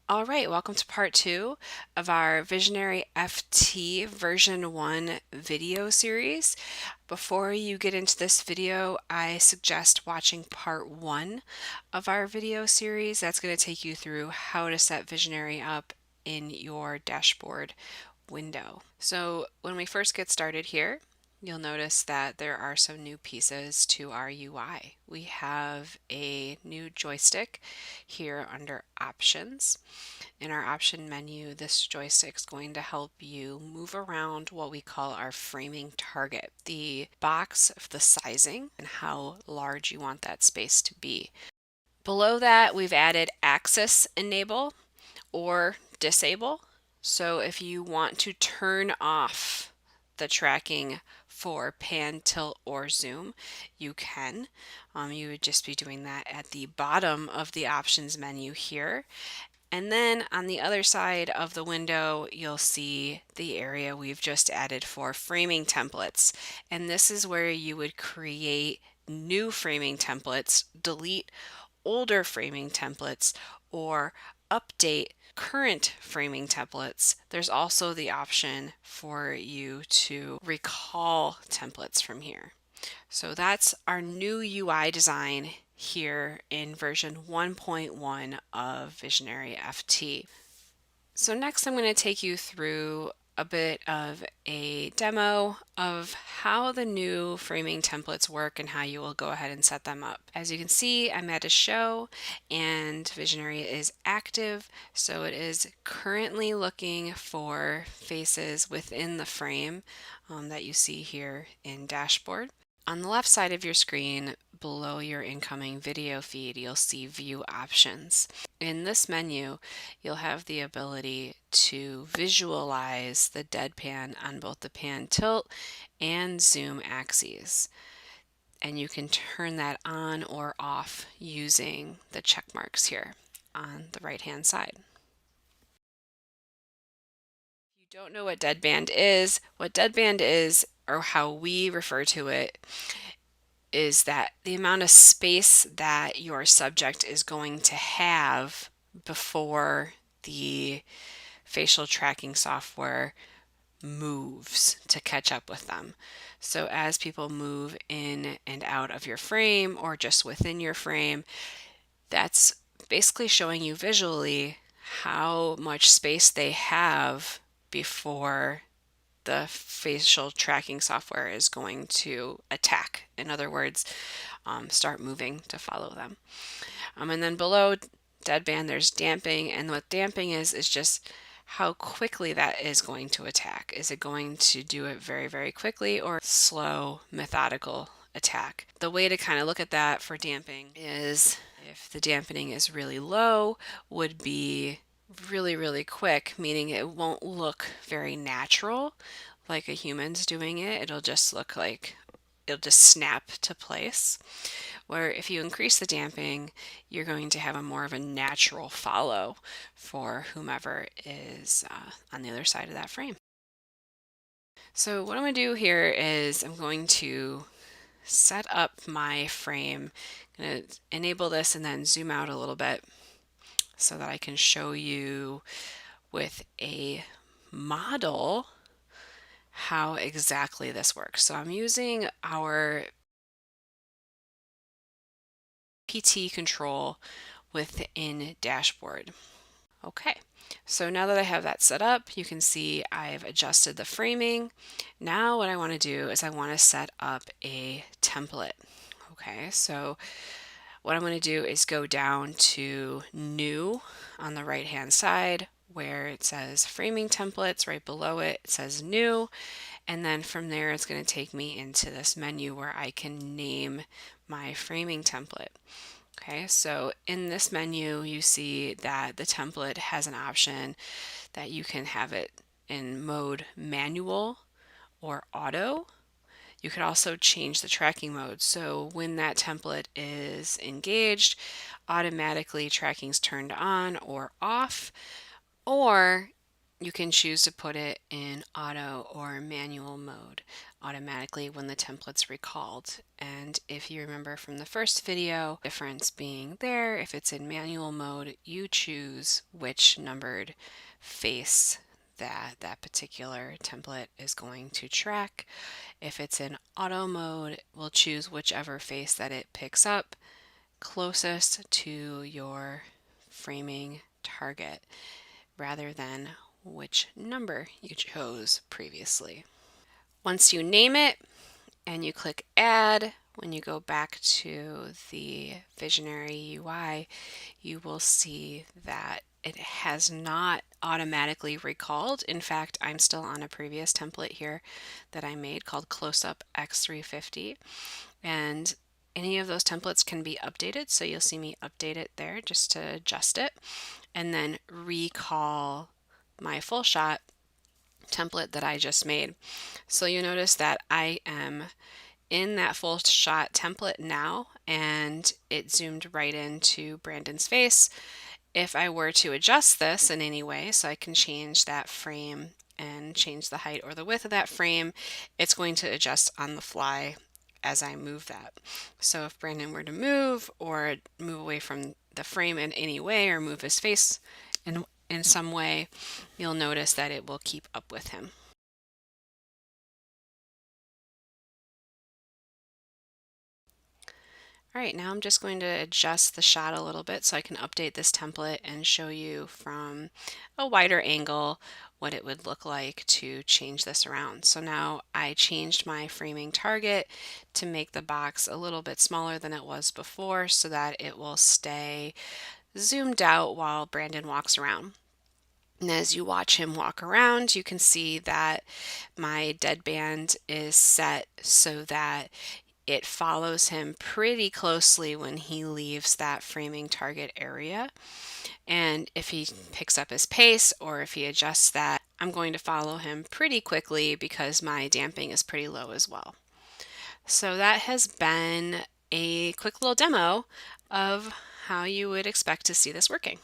All right, welcome to part 2 of our Visionary FT version 1 video series. Before you get into this video, I suggest watching part 1 of our video series. That's going to take you through how to set Visionary up in your dashboard window. So when we first get started here, you'll notice that there are some new pieces to our UI. We have a new joystick here under Options. In our option menu, this joystick is going to help you move around what we call our framing target, the box of the sizing and how large you want that space to be. Below that, we've added Axis Enable or Disable. So if you want to turn off the tracking for pan, tilt, or zoom, you can. You would just be doing that at the bottom of the options menu here. And then on the other side of the window, you'll see the area we've just added for framing templates. And this is where you would create new framing templates, delete older framing templates, or update current framing templates. There's also the option for you to recall templates from here. So that's our new UI design here in version 1.1 of Visionary FT. So next I'm going to take you through a bit of a demo of how the new framing templates work and how you will go ahead and set them up. As you can see, I'm at a show and Visionary is active, so it is currently looking for faces within the frame that you see here in dashboard. On the left side of your screen, below your incoming video feed, you'll see View Options. In this menu, you'll have the ability to visualize the deadpan on both the pan tilt and zoom axes. And you can turn that on or off using the check marks here on the right-hand side. If you don't know what deadband is, or how we refer to it, is that the amount of space that your subject is going to have before the facial tracking software moves to catch up with them. So as people move in and out of your frame or just within your frame, that's basically showing you visually how much space they have before the facial tracking software is going to attack. In other words, start moving to follow them. And then below deadband, there's damping, and what damping is just how quickly that is going to attack. Is it going to do it very, very quickly or slow, methodical attack? The way to kind of look at that for damping is if the dampening is really low, would be really, really quick, meaning it won't look very natural like a human's doing it. It'll just look like it'll just snap to place. Where if you increase the damping, you're going to have a more of a natural follow for whomever is on the other side of that frame. So what I'm going to do here is I'm going to set up my frame. I'm going to enable this and then zoom out a little bit so that I can show you with a model how exactly this works. So I'm using our PT control within dashboard. Okay, so now that I have that set up, you can see I've adjusted the framing. Now what I want to do is I want to set up a template. Okay, so what I'm going to do is go down to New on the right hand side where it says Framing Templates. Right below it, it says New, and then from there it's going to take me into this menu where I can name my framing template. Okay, so in this menu you see that the template has an option that you can have it in mode manual or auto. You could also change the tracking mode. So when that template is engaged, automatically tracking's turned on or off, or You can choose to put it in auto or manual mode automatically when the template's recalled. And if you remember from the first video, difference being there, if it's in manual mode, you choose which numbered face that particular template is going to track. If it's in auto mode, we'll choose whichever face that it picks up closest to your framing target rather than which number you chose previously. Once you name it and you click add, when you go back to the Visionary UI, you will see that it has not automatically recalled. In fact, I'm still on a previous template here that I made called Close-Up X350, and any of those templates can be updated. So you'll see me update it there just to adjust it and then recall my full shot template that I just made. So you notice that I am in that full shot template now, and it zoomed right into Brandon's face. If I were to adjust this in any way, so I can change that frame and change the height or the width of that frame, it's going to adjust on the fly as I move that. So if Brandon were to move or move away from the frame in any way or move his face in some way, you'll notice that it will keep up with him. All right, now I'm just going to adjust the shot a little bit so I can update this template and show you from a wider angle what it would look like to change this around. So now I changed my framing target to make the box a little bit smaller than it was before so that it will stay zoomed out while Brandon walks around. And as you watch him walk around, you can see that my deadband is set so that it follows him pretty closely when he leaves that framing target area. And if he picks up his pace or if he adjusts that, I'm going to follow him pretty quickly because my damping is pretty low as well. So that has been a quick little demo of how you would expect to see this working.